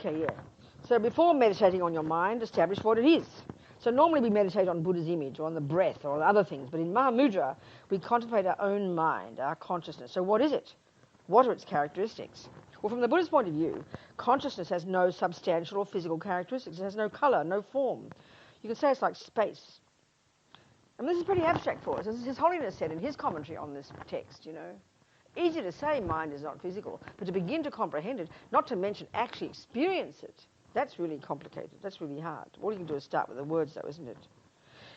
Okay, yeah. So before meditating on your mind, establish what it is. So normally we meditate on Buddha's image or on the breath or on other things, but in Mahamudra, we contemplate our own mind, our consciousness. So what is it? What are its characteristics? Well, from the Buddhist point of view, consciousness has no substantial or physical characteristics. It has no color, no form. You can say it's like space. And this is pretty abstract for us. As His Holiness said in his commentary on this text, Easy to say mind is not physical, but to begin to comprehend it, not to mention actually experience it, that's really complicated. That's really hard. All you can do is start with the words, though, isn't it?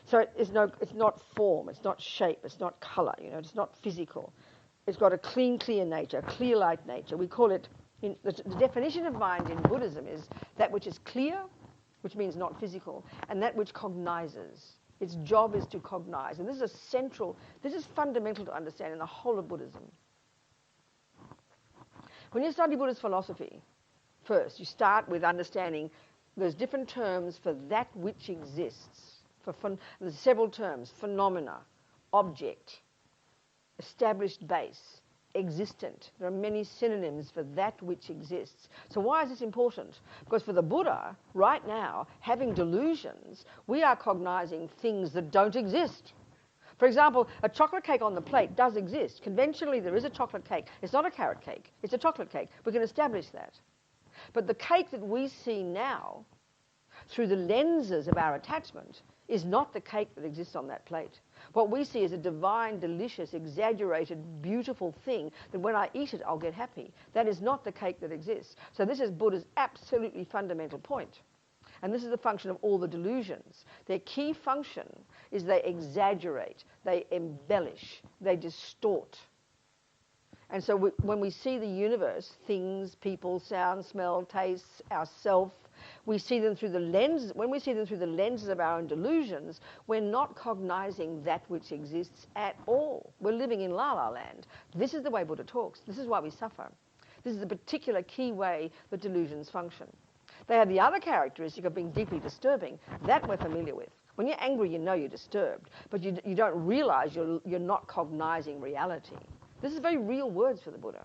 So it's not form, it's not shape, it's not colour, it's not physical. It's got a clean, clear nature, clear light nature. We call it, the definition of mind in Buddhism is that which is clear, which means not physical, and that which cognizes. Its job is to cognize. And this is fundamental to understand in the whole of Buddhism. When you study Buddhist philosophy, first, you start with understanding there's different terms for that which exists. There's several terms: phenomena, object, established base, existent. There are many synonyms for that which exists. So why is this important? Because for the Buddha, right now, having delusions, we are cognizing things that don't exist. For example, a chocolate cake on the plate does exist. Conventionally, there is a chocolate cake. It's not a carrot cake. It's a chocolate cake. We can establish that. But the cake that we see now, through the lenses of our attachment, is not the cake that exists on that plate. What we see is a divine, delicious, exaggerated, beautiful thing that when I eat it, I'll get happy. That is not the cake that exists. So this is Buddha's absolutely fundamental point. And this is the function of all the delusions. Their key function is they exaggerate, they embellish, they distort. And so when we see the universe, things, people, sound, smell, taste, ourself, we see them through the lens. When we see them through the lenses of our own delusions, we're not cognizing that which exists at all. We're living in la-la land. This is the way Buddha talks. This is why we suffer. This is the particular key way that delusions function. They have the other characteristic of being deeply disturbing. That we're familiar with. When you're angry, you know you're disturbed, but you don't realize you're not cognizing reality. This is very real words for the Buddha.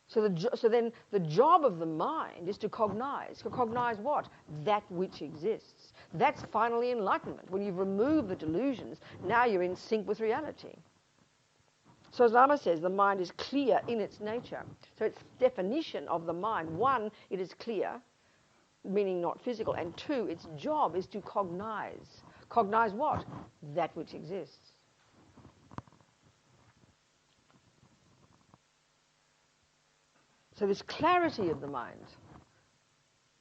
So then the job of the mind is to cognize. To cognize what? That which exists. That's finally enlightenment. When you've removed the delusions, now you're in sync with reality. So as Lama says, the mind is clear in its nature. So its definition of the mind, one, it is clear, meaning not physical, and two, its job is to cognize. Cognize what? That which exists. So this clarity of the mind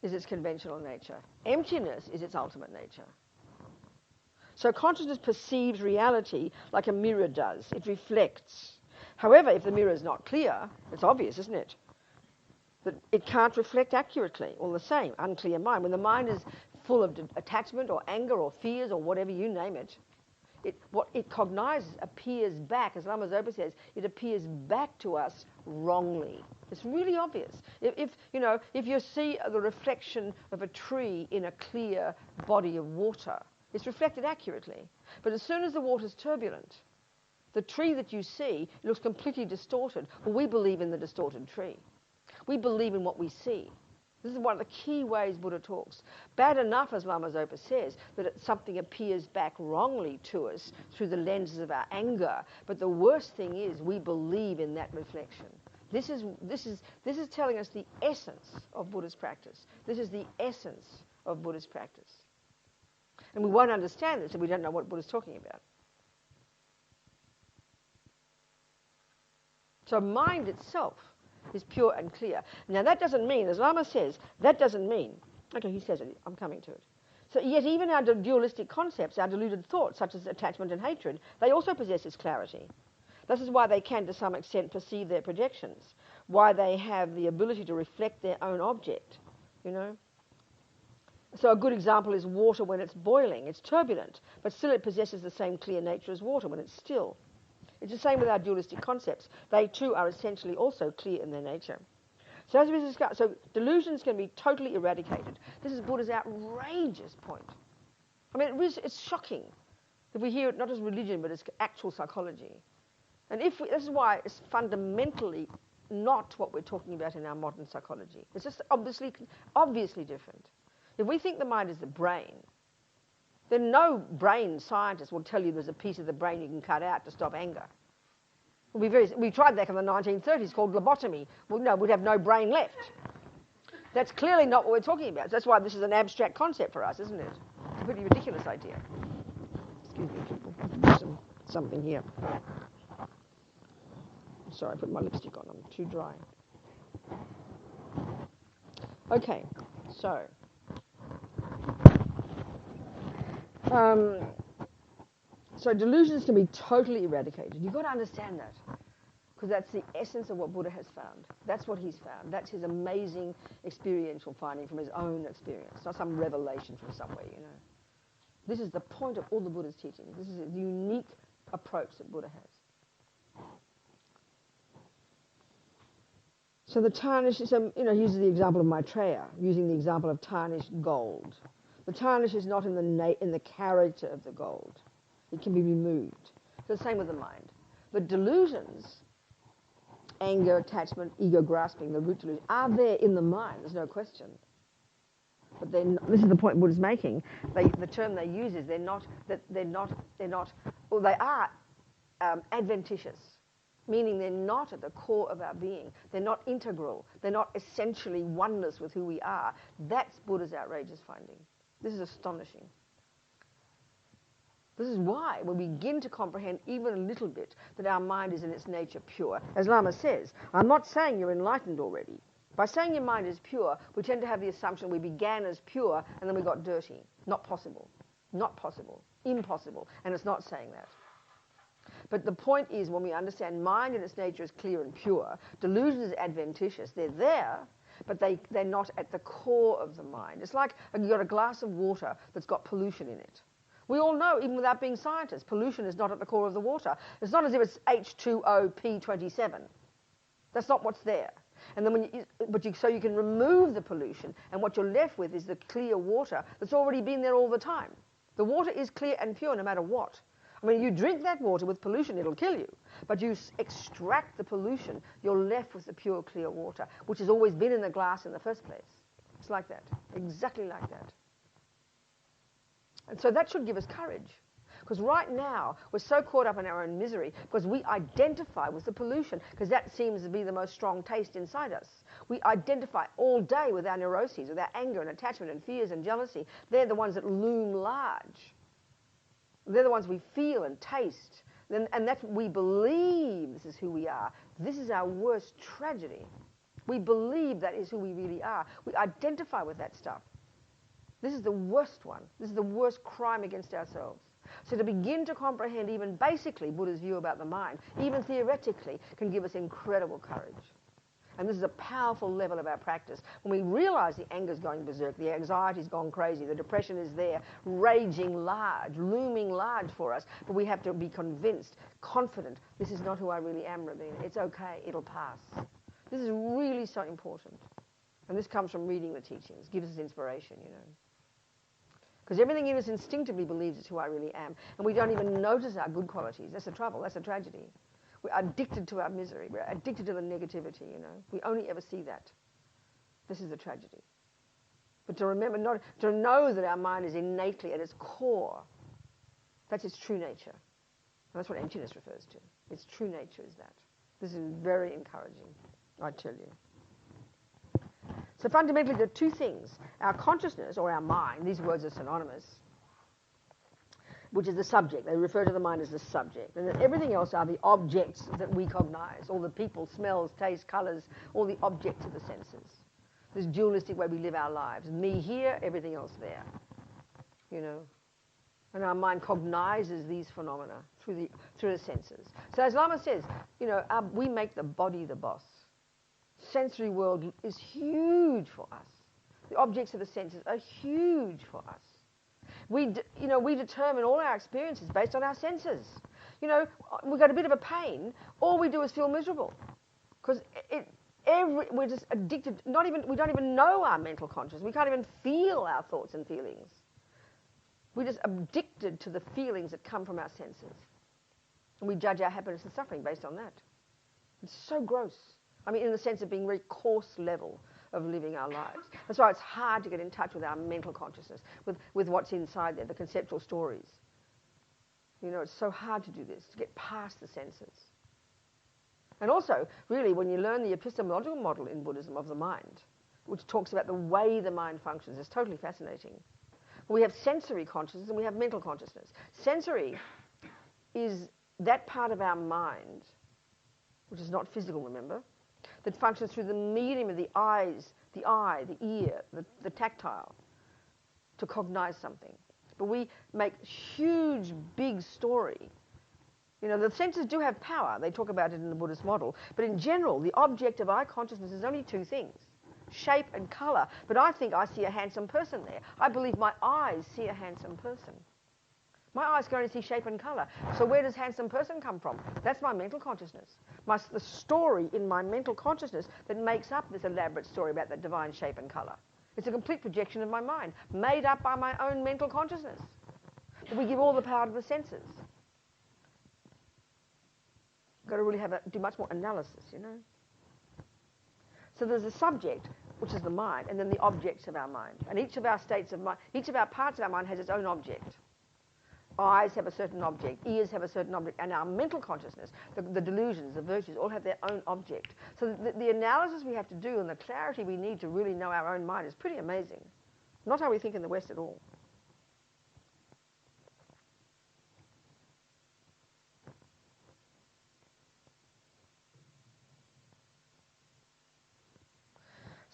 is its conventional nature. Emptiness is its ultimate nature. So consciousness perceives reality like a mirror does. It reflects. However, if the mirror is not clear, it's obvious, isn't it? That it can't reflect accurately. All the same, unclear mind. When the mind is full of attachment or anger or fears or whatever you name it, what it cognizes appears back, as Lama Zopa says, it appears back to us wrongly. It's really obvious. If you see the reflection of a tree in a clear body of water, it's reflected accurately. But as soon as the water's turbulent, the tree that you see looks completely distorted. Well, we believe in the distorted tree. We believe in what we see. This is one of the key ways Buddha talks. Bad enough, as Lama Zopa says, that something appears back wrongly to us through the lenses of our anger. But the worst thing is we believe in that reflection. This is telling us the essence of Buddhist practice. This is the essence of Buddhist practice. And we won't understand this if we don't know what Buddha's talking about. So mind itself is pure and clear. Now that doesn't mean, as Lama says, okay, he says it, I'm coming to it. So yet even our dualistic concepts, our deluded thoughts, such as attachment and hatred, they also possess this clarity. This is why they can, to some extent, perceive their projections, why they have the ability to reflect their own object, So a good example is water when it's boiling. It's turbulent, but still it possesses the same clear nature as water when it's still. It's the same with our dualistic concepts. They too are essentially also clear in their nature. So as we discussed, so delusions can be totally eradicated. This is Buddha's outrageous point. I mean, it's shocking that we hear it not as religion, but as actual psychology. And this is why it's fundamentally not what we're talking about in our modern psychology. It's just obviously different. If we think the mind is the brain, then no brain scientist will tell you there's a piece of the brain you can cut out to stop anger. We tried that in the 1930s called lobotomy. Well, no, we'd have no brain left. That's clearly not what we're talking about. That's why this is an abstract concept for us, isn't it? It's a pretty ridiculous idea. Excuse me, people. Something here. Sorry, I put my lipstick on. I'm too dry. Okay, so delusions can be totally eradicated. You've got to understand that, because that's the essence of what Buddha has found. That's what he's found. That's his amazing experiential finding from his own experience, not some revelation from somewhere, you know. This is the point of all the Buddha's teachings. This is a unique approach that Buddha has. So the tarnish, he uses the example of Maitreya, using the example of tarnished gold. The tarnish is not in the character of the gold. It can be removed. So the same with the mind. The delusions, anger, attachment, ego grasping, the root delusion, are there in the mind. There's no question. But this is the point Buddha's making. The term they use is they are adventitious, meaning they're not at the core of our being. They're not integral. They're not essentially oneness with who we are. That's Buddha's outrageous finding. This is astonishing. This is why we begin to comprehend even a little bit that our mind is in its nature pure. As Lama says, I'm not saying you're enlightened already. By saying your mind is pure, we tend to have the assumption we began as pure and then we got dirty. Not possible. Not possible. Impossible. And it's not saying that. But the point is, when we understand mind in its nature is clear and pure, delusion is adventitious. They're there, but they're not at the core of the mind. It's like you've got a glass of water that's got pollution in it. We all know, even without being scientists, pollution is not at the core of the water. It's not as if it's H2OP27. That's not what's there. And then so you can remove the pollution, and what you're left with is the clear water that's already been there all the time. The water is clear and pure no matter what. I mean, you drink that water with pollution, it'll kill you. But you extract the pollution, you're left with the pure, clear water, which has always been in the glass in the first place. It's like that, exactly like that. And so that should give us courage. Because right now, we're so caught up in our own misery because we identify with the pollution, because that seems to be the most strong taste inside us. We identify all day with our neuroses, with our anger and attachment and fears and jealousy. They're the ones that loom large. They're the ones we feel and taste. And that's what we believe this is who we are. This is our worst tragedy. We believe that is who we really are. We identify with that stuff. This is the worst one. This is the worst crime against ourselves. So to begin to comprehend even basically Buddha's view about the mind, even theoretically, can give us incredible courage. And this is a powerful level of our practice. When we realize the anger's going berserk, the anxiety's gone crazy, the depression is there, raging large, looming large for us, but we have to be convinced, confident, this is not who I really am, Robina. It's okay, it'll pass. This is really so important. And this comes from reading the teachings, gives us inspiration, you know. Because everything in us instinctively believes it's who I really am. And we don't even notice our good qualities. That's the trouble. That's the tragedy. We're addicted to our misery. We're addicted to the negativity, you know. We only ever see that. This is the tragedy. But to remember, to know that our mind is innately at its core, that's its true nature. And that's what emptiness refers to. Its true nature is that. This is very encouraging, I tell you. So fundamentally, there are two things. Our consciousness, or our mind, these words are synonymous, which is the subject. They refer to the mind as the subject. And then everything else are the objects that we cognize, all the people, smells, tastes, colours, all the objects of the senses. This dualistic way we live our lives. Me here, everything else there. You know? And our mind cognizes these phenomena through the senses. So as Lama says, you know, we make the body the boss. Sensory world is huge for us. The objects of the senses are huge for us. We determine all our experiences based on our senses. You know, we've got a bit of a pain, all we do is feel miserable. Because we're just addicted, we don't even know our mental consciousness. We can't even feel our thoughts and feelings. We're just addicted to the feelings that come from our senses. And we judge our happiness and suffering based on that. It's so gross. I mean, in the sense of being very coarse level of living our lives. That's why it's hard to get in touch with our mental consciousness, with what's inside there, the conceptual stories. You know, it's so hard to do this, to get past the senses. And also, really, when you learn the epistemological model in Buddhism of the mind, which talks about the way the mind functions, it's totally fascinating. We have sensory consciousness and we have mental consciousness. Sensory is that part of our mind, which is not physical, remember, that functions through the medium of the eyes, the eye, the ear, the tactile, to cognize something. But we make huge, big story. You know, the senses do have power. They talk about it in the Buddhist model. But in general, the object of eye consciousness is only two things, shape and colour. But I think I see a handsome person there. I believe my eyes see a handsome person. My eyes can only see shape and colour. So where does handsome person come from? That's my mental consciousness. The story in my mental consciousness that makes up this elaborate story about that divine shape and colour. It's a complete projection of my mind, made up by my own mental consciousness. But we give all the power to the senses. You've got to really do much more analysis, you know. So there's a subject, which is the mind, and then the objects of our mind. And each of our states of mind, each of our parts of our mind has its own object. Eyes have a certain object, ears have a certain object, and our mental consciousness, the delusions, the virtues, all have their own object. So the analysis we have to do and the clarity we need to really know our own mind is pretty amazing. Not how we think in the West at all.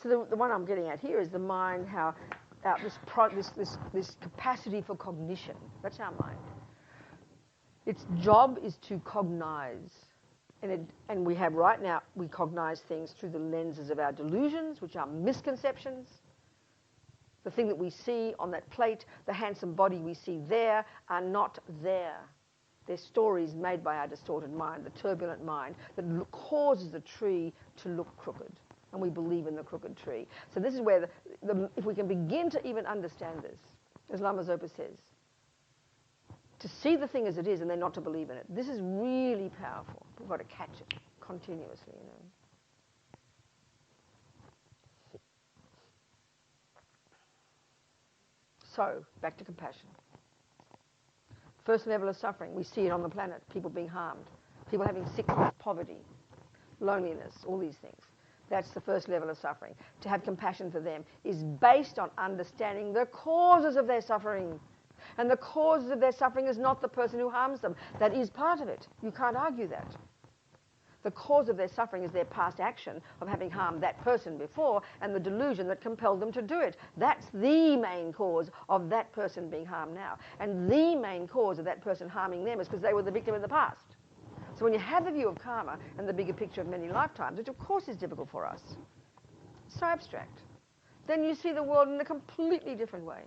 So the one I'm getting at here is the mind, how this capacity for cognition. That's our mind. Its job is to cognize. And we have right now, we cognize things through the lenses of our delusions, which are misconceptions. The thing that we see on that plate, the handsome body we see there, are not there. They're stories made by our distorted mind, the turbulent mind, that causes the tree to look crooked. And we believe in the crooked tree. So this is where, if we can begin to even understand this, as Lama Zopa says, to see the thing as it is and then not to believe in it, this is really powerful. We've got to catch it continuously, you know. So, back to compassion. First level of suffering, we see it on the planet, people being harmed, people having sickness, poverty, loneliness, all these things. That's the first level of suffering. To have compassion for them is based on understanding the causes of their suffering. And the causes of their suffering is not the person who harms them. That is part of it. You can't argue that. The cause of their suffering is their past action of having harmed that person before and the delusion that compelled them to do it. That's the main cause of that person being harmed now. And the main cause of that person harming them is because they were the victim in the past. So when you have the view of karma and the bigger picture of many lifetimes, which of course is difficult for us, so abstract, then you see the world in a completely different way.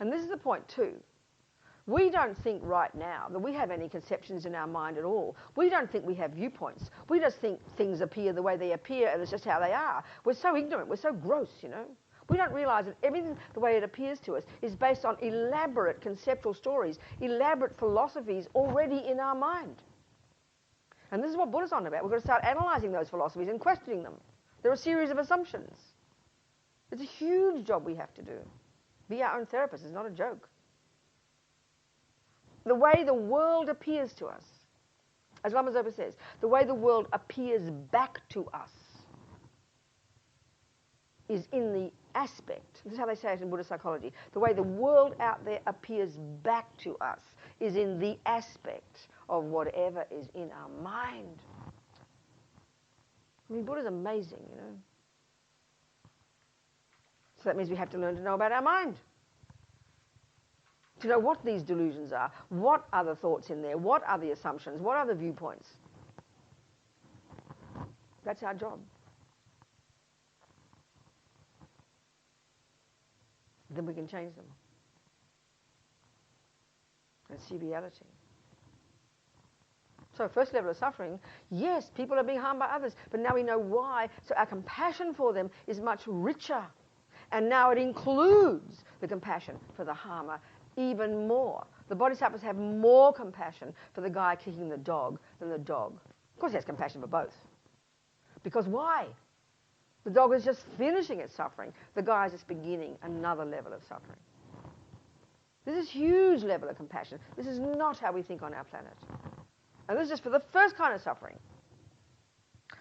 And this is the point too. We don't think right now that we have any conceptions in our mind at all. We don't think we have viewpoints. We just think things appear the way they appear and it's just how they are. We're so ignorant, we're so gross, you know. We don't realise that everything, the way it appears to us, is based on elaborate conceptual stories, elaborate philosophies already in our mind. And this is what Buddha's on about. We've got to start analysing those philosophies and questioning them. They're a series of assumptions. It's a huge job we have to do. Be our own therapist is not a joke. The way the world appears to us, as Lama Zopa says, the way the world appears back to us is in the aspect, this is how they say it in Buddhist psychology, the way the world out there appears back to us is in the aspect of whatever is in our mind. I mean, Buddha's amazing, you know. So that means we have to learn to know about our mind. To know what these delusions are, what are the thoughts in there, what are the assumptions, what are the viewpoints. That's our job. Then we can change them and see reality. So first level of suffering, yes, people are being harmed by others, but now we know why, so our compassion for them is much richer. And now it includes the compassion for the harmer even more. The bodhisattvas have more compassion for the guy kicking the dog than the dog Of course he has compassion for both. Because why? The dog is just finishing its suffering. The guy is just beginning another level of suffering. This is a huge level of compassion. This is not how we think on our planet. And this is just for the first kind of suffering.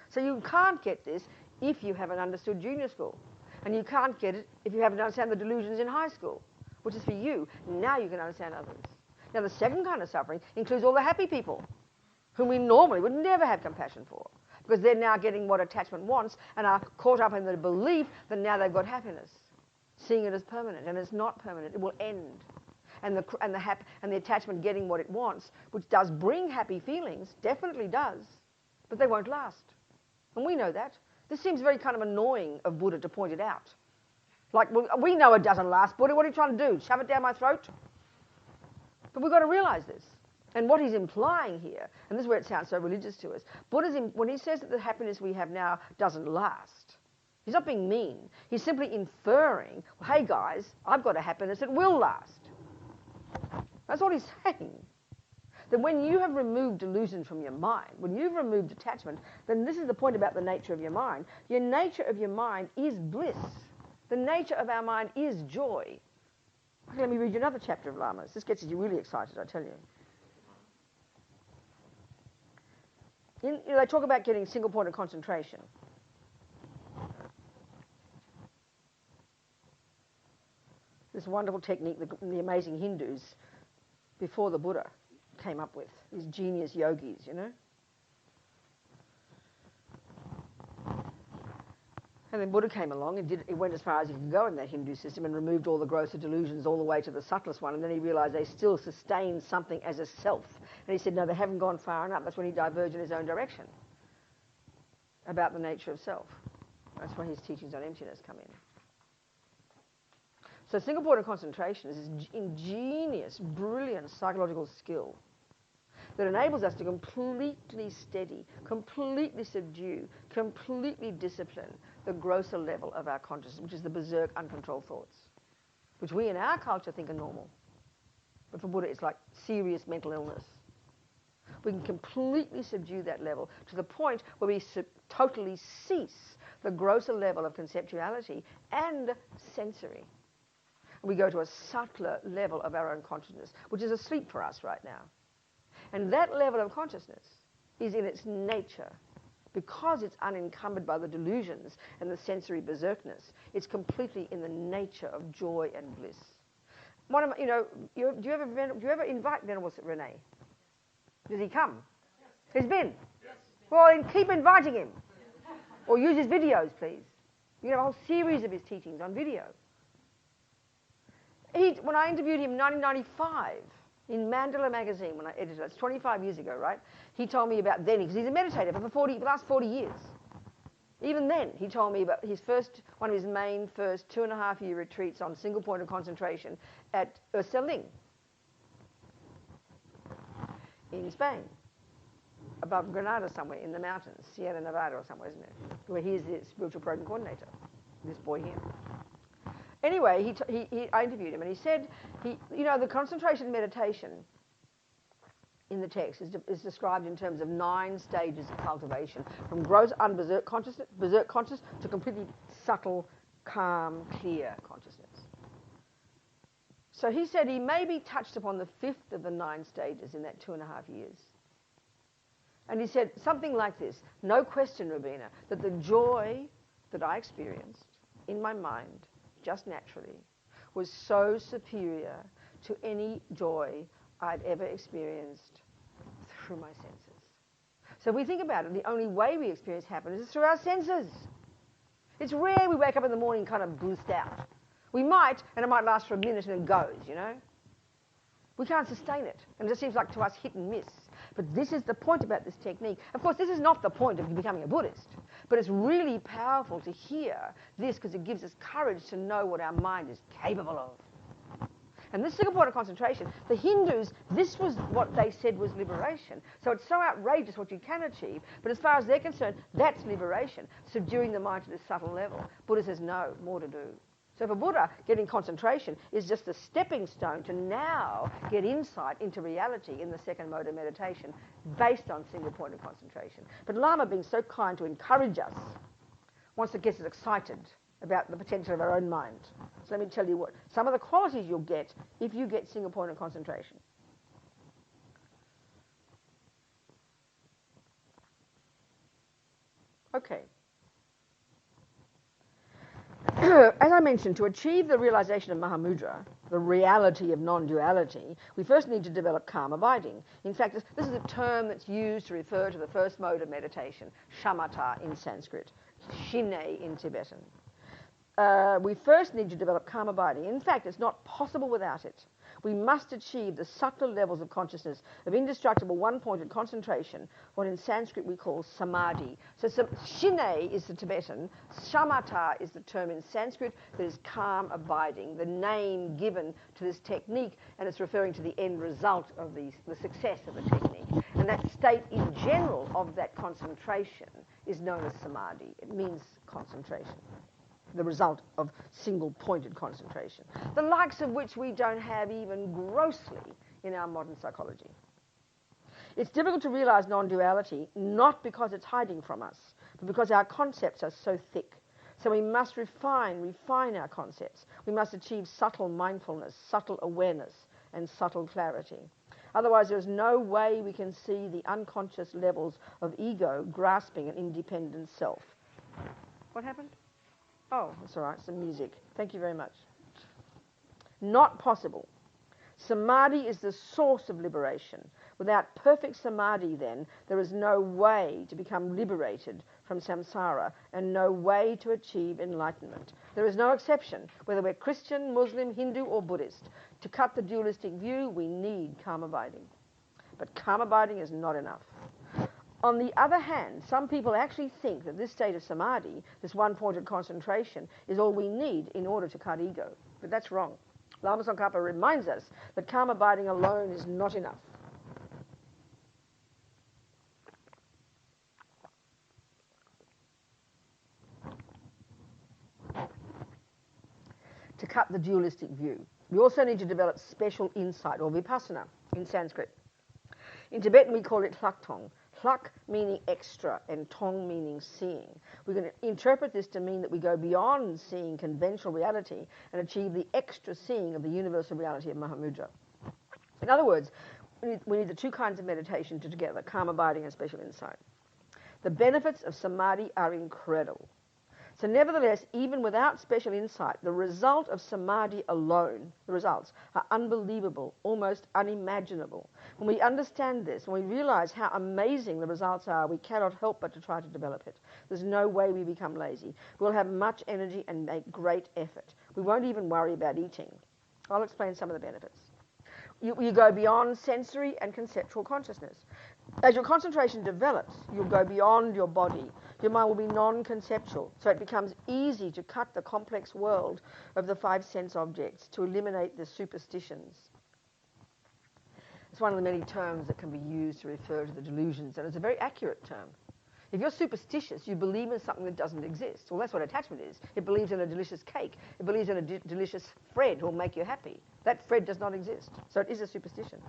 So you can't get this if you haven't understood junior school. And you can't get it if you haven't understood the delusions in high school, which is for you. Now you can understand others. Now the second kind of suffering includes all the happy people, whom we normally would never have compassion for, because they're now getting what attachment wants and are caught up in the belief that now they've got happiness, seeing it as permanent, and it's not permanent. It will end. And the attachment getting what it wants, which does bring happy feelings, definitely does, but they won't last. And we know that. This seems very kind of annoying of Buddha to point it out. Like, well, we know it doesn't last, Buddha. What are you trying to do? Shove it down my throat? But we've got to realize this. And what he's implying here, and this is where it sounds so religious to us, when he says that the happiness we have now doesn't last, he's not being mean. He's simply inferring, well, hey guys, I've got a happiness that will last. That's what he's saying. That when you have removed delusions from your mind, when you've removed attachment, then this is the point about the nature of your mind. Your nature of your mind is bliss. The nature of our mind is joy. Okay, let me read you another chapter of Lamas. This gets you really excited, I tell you. They talk about getting single point of concentration. This wonderful technique the amazing Hindus before the Buddha came up with, these genius yogis, you know. And then Buddha came along and he went as far as he could go in that Hindu system and removed all the grosser delusions all the way to the subtlest one, and then he realised they still sustain something as a self. And he said, no, they haven't gone far enough. That's when he diverged in his own direction about the nature of self. That's when his teachings on emptiness come in. So single point of concentration is this ingenious, brilliant psychological skill that enables us to completely steady, completely subdue, completely discipline the grosser level of our consciousness, which is the berserk, uncontrolled thoughts, which we in our culture think are normal. But for Buddha, it's like serious mental illness. We can completely subdue that level to the point where we totally cease the grosser level of conceptuality and sensory. We go to a subtler level of our own consciousness, which is asleep for us right now. And that level of consciousness is in its nature, because it's unencumbered by the delusions and the sensory berserkness, it's completely in the nature of joy and bliss. Do you ever invite Venerable Renee? Does he come? Yes. He's been? Yes. Well, then keep inviting him. Or use his videos, please. You have a whole series of his teachings on video. When I interviewed him in 1995 in Mandala magazine, when I edited it, it's 25 years ago, right? He told me about then, because he's a meditator for the last 40 years. Even then, he told me about one of his main first 2.5-year retreats on single point of concentration at Ursaling in Spain, above Granada somewhere in the mountains, Sierra Nevada or somewhere, isn't it? Where he is the spiritual program coordinator, this boy here. Anyway, I interviewed him, and he said, the concentration meditation in the text is described in terms of 9 stages of cultivation, from gross berserk consciousness to completely subtle, calm, clear consciousness. So he said he maybe touched upon the 5th of the 9 stages in that 2.5 years. And he said something like this: no question, Robina, that the joy that I experienced in my mind just naturally was so superior to any joy I'd ever experienced through my senses. So if we think about it, the only way we experience happiness is through our senses. It's rare we wake up in the morning kind of blissed out. We might, and it might last for a minute and it goes, you know. We can't sustain it, and it just seems like to us hit and miss. But this is the point about this technique. Of course, this is not the point of becoming a Buddhist, but it's really powerful to hear this because it gives us courage to know what our mind is capable of. And this single point of concentration, the Hindus, this was what they said was liberation. So it's so outrageous what you can achieve, but as far as they're concerned, that's liberation, subduing the mind to this subtle level. Buddha says, no, more to do. So for Buddha, getting concentration is just a stepping stone to now get insight into reality in the second mode of meditation based on single point of concentration. But Lama, being so kind to encourage us, wants to get us excited about the potential of our own mind. So let me tell you what some of the qualities you'll get if you get single point of concentration. Okay. As I mentioned, to achieve the realization of Mahamudra, the reality of non-duality, we first need to develop calm abiding. In fact, this is a term that's used to refer to the first mode of meditation, shamatha in Sanskrit, shine in Tibetan. We first need to develop calm abiding. In fact, it's not possible without it. We must achieve the subtle levels of consciousness of indestructible one-pointed concentration, what in Sanskrit we call samadhi. So shine is the Tibetan, shamatha is the term in Sanskrit that is calm abiding, the name given to this technique, and it's referring to the end result of the success of the technique. And that state in general of that concentration is known as samadhi. It means concentration, the result of single-pointed concentration, the likes of which we don't have even grossly in our modern psychology. It's difficult to realize non-duality, not because it's hiding from us, but because our concepts are so thick. So we must refine our concepts. We must achieve subtle mindfulness, subtle awareness, and subtle clarity. Otherwise, there's no way we can see the unconscious levels of ego grasping an independent self. What happened? Oh, that's all right, some music. Thank you very much. Not possible. Samadhi is the source of liberation. Without perfect samadhi, then, there is no way to become liberated from samsara and no way to achieve enlightenment. There is no exception, whether we're Christian, Muslim, Hindu, or Buddhist. To cut the dualistic view, we need calm abiding. But calm abiding is not enough. On the other hand, some people actually think that this state of samadhi, this one-pointed concentration, is all we need in order to cut ego. But that's wrong. Lama Tsongkhapa reminds us that calm abiding alone is not enough. To cut the dualistic view, we also need to develop special insight, or vipassana in Sanskrit. In Tibetan, we call it hlaktong. Hlak meaning extra and tong meaning seeing. We're going to interpret this to mean that we go beyond seeing conventional reality and achieve the extra seeing of the universal reality of Mahamudra. In other words, we need the two kinds of meditation together, calm abiding and special insight. The benefits of samadhi are incredible. So nevertheless, even without special insight, the result of samadhi alone, the results, are unbelievable, almost unimaginable. When we understand this, when we realize how amazing the results are, we cannot help but to try to develop it. There's no way we become lazy. We'll have much energy and make great effort. We won't even worry about eating. I'll explain some of the benefits. You go beyond sensory and conceptual consciousness. As your concentration develops, you'll go beyond your body. Your mind will be non-conceptual, so it becomes easy to cut the complex world of the five sense objects, to eliminate the superstitions. It's one of the many terms that can be used to refer to the delusions, and it's a very accurate term. If you're superstitious, you believe in something that doesn't exist. Well, that's what attachment is. It believes in a delicious cake. It believes in a delicious Fred who will make you happy. That Fred does not exist, so it is a superstition.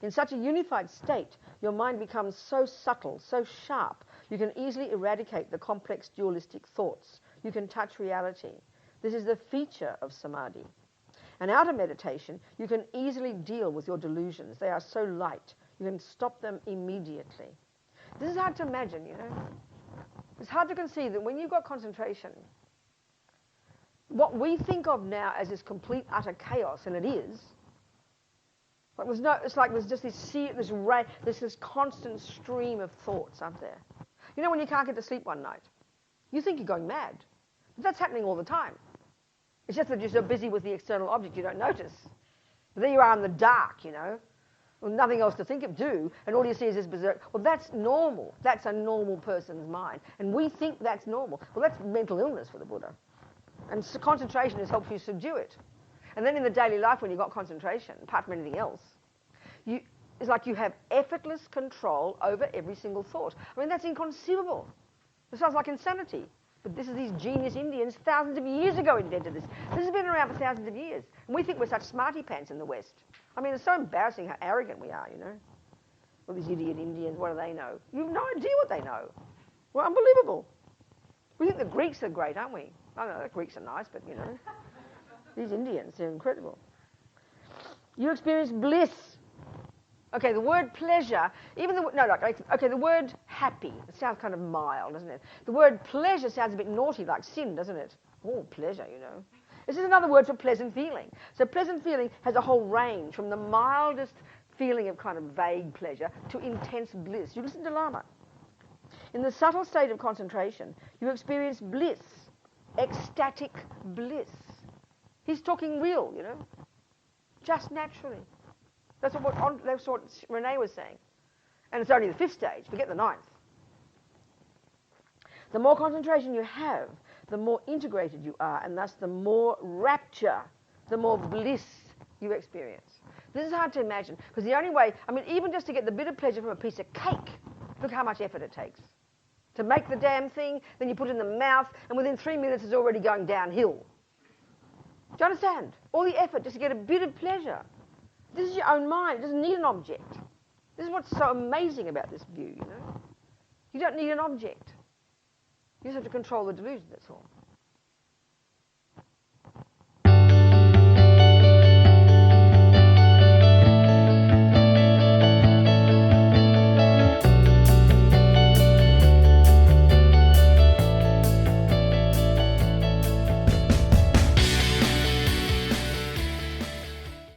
In such a unified state, your mind becomes so subtle, so sharp, you can easily eradicate the complex dualistic thoughts. You can touch reality. This is the feature of samadhi. And out of meditation, you can easily deal with your delusions. They are so light. You can stop them immediately. This is hard to imagine, you know. It's hard to conceive that when you've got concentration, what we think of now as this complete, utter chaos, and it is, it's like there's just this constant stream of thoughts up there. You know when you can't get to sleep one night? You think you're going mad. But that's happening all the time. It's just that you're so busy with the external object you don't notice. But there you are in the dark, you know, with nothing else to think of, and all you see is this berserk. Well, that's normal. That's a normal person's mind. And we think that's normal. Well, that's mental illness for the Buddha. And so concentration has helped you subdue it. And then in the daily life, when you've got concentration, apart from anything else, it's like you have effortless control over every single thought. I mean, that's inconceivable. It sounds like insanity. But this is these genius Indians thousands of years ago invented this. This has been around for thousands of years. And we think we're such smarty pants in the West. I mean, it's so embarrassing how arrogant we are, you know. Well, these idiot Indians, what do they know? You have no idea what they know. Well, unbelievable. We think the Greeks are great, aren't we? I don't know, the Greeks are nice, but, you know. These Indians, they're incredible. You experience bliss. Okay, the word pleasure, even the, no, like, okay, the word happy, it sounds kind of mild, doesn't it? The word pleasure sounds a bit naughty, like sin, doesn't it? Oh, pleasure, you know. This is another word for pleasant feeling. So pleasant feeling has a whole range, from the mildest feeling of kind of vague pleasure to intense bliss. You listen to Lama. In the subtle state of concentration, you experience bliss, ecstatic bliss. He's talking real, you know, just naturally. That's what Renee was saying. And it's only the 5th stage, forget the 9th. The more concentration you have, the more integrated you are, and thus the more rapture, the more bliss you experience. This is hard to imagine, because the only way, I mean, even just to get the bit of pleasure from a piece of cake, look how much effort it takes. To make the damn thing, then you put it in the mouth, and within 3 minutes it's already going downhill. Do you understand? All the effort just to get a bit of pleasure. This is your own mind. It doesn't need an object. This is what's so amazing about this view, you know. You don't need an object. You just have to control the delusion, that's all.